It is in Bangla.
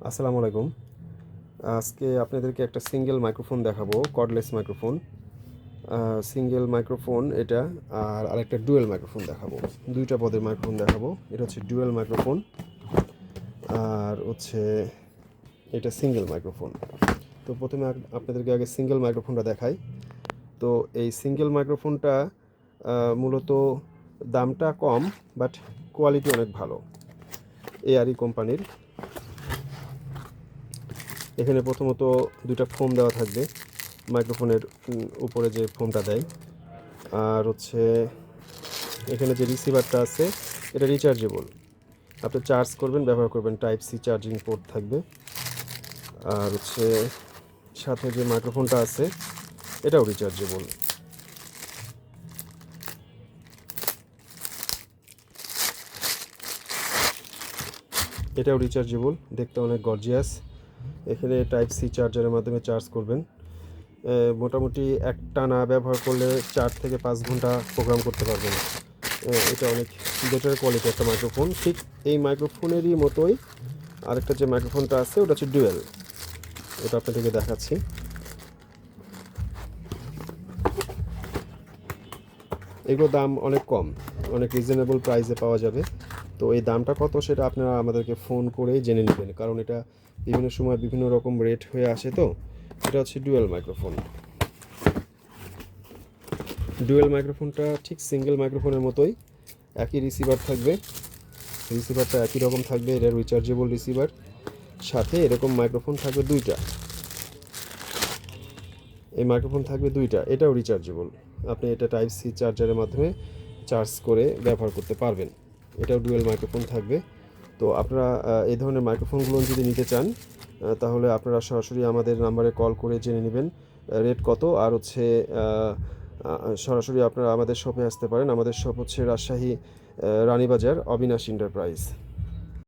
আসসালামু আলাইকুম। আজকে আপনাদেরকে একটা সিঙ্গেল মাইক্রোফোন দেখাবো, কর্ডলেস মাইক্রোফোন। সিঙ্গেল মাইক্রোফোন এটা, আর আরেকটা ডুয়েল মাইক্রোফোন দেখাবো। দুইটা পদের মাইক্রোফোন দেখাবো। এটা হচ্ছে ডুয়েল মাইক্রোফোন, আর হচ্ছে এটা সিঙ্গেল মাইক্রোফোন। তো প্রথমে আপনাদেরকে আগে সিঙ্গেল মাইক্রোফোনটা দেখাই। তো এই সিঙ্গেল মাইক্রোফোনটা মূলত দামটা কম, বাট কোয়ালিটি অনেক ভালো। এআরই কোম্পানির। এখানে প্রথমত দুইটা ফোম দেওয়া থাকবে, মাইক্রোফোনের উপরে যে ফোমটা দেয়। আর হচ্ছে এখানে যে রিসিভারটা আছে এটা রিচার্জেবল, আপনি চার্জ করবেন, ব্যবহার করবেন, টাইপ সি চার্জিং পোর্ট থাকবে। আর হচ্ছে সাথে যে মাইক্রোফোনটা আছে এটাও রিচার্জেবল। এটাও রিচার্জেবল, দেখতে অনেক গর্জিয়াস। এখানে টাইপ সি চার্জারের মাধ্যমে চার্জ করবেন। মোটামুটি একটানা ব্যবহার করলে 4 থেকে 5 ঘন্টা প্রোগ্রাম করতে পারবেন। এটা অনেক বেটার কোয়ালিটি একটা মাইক্রোফোন। ঠিক এই মাইক্রোফোনেরই মতোই আরেকটা যে মাইক্রোফোনটা আছে ওটা হচ্ছে ডুয়েল। এটা আপনাদেরকে দেখাচ্ছি। এগুলোর দাম অনেক কম, অনেক রিজনেবল প্রাইসে পাওয়া যাবে। তো এই দামটা কত সেটা আপনারা আমাদেরকে ফোন করেই জেনে নেবেন, কারণ এটা বিভিন্ন সময় বিভিন্ন রকম রেট হয়ে আসে। তো এটা হচ্ছে ডুয়েল মাইক্রোফোন। ডুয়েল মাইক্রোফোনটা ঠিক সিঙ্গেল মাইক্রোফোনের মতোই, একই রিসিভার থাকবে। রিসিভারটা একই রকম থাকবে, এটা রিচার্জেবল রিসিভার। সাথে এরকম মাইক্রোফোন থাকবে দুইটা, এই মাইক্রোফোন থাকবে দুইটা, এটাও রিচার্জেবল। আপনি এটা টাইপ সি চার্জারের মাধ্যমে চার্জ করে ব্যবহার করতে পারবেন। এটাও ডুয়েল মাইক্রোফোন থাকবে। তো আপনারা এই ধরনের মাইক্রোফোনগুলো যদি নিতে চান, তাহলে আপনারা সরাসরি আমাদের নাম্বারে কল করে জেনে নেবেন রেট কত। আর হচ্ছে সরাসরি আপনারা আমাদের শপে আসতে পারেন। আমাদের শপ হচ্ছে রাজশাহী রানীবাজার অবিনাশ এন্টারপ্রাইজ।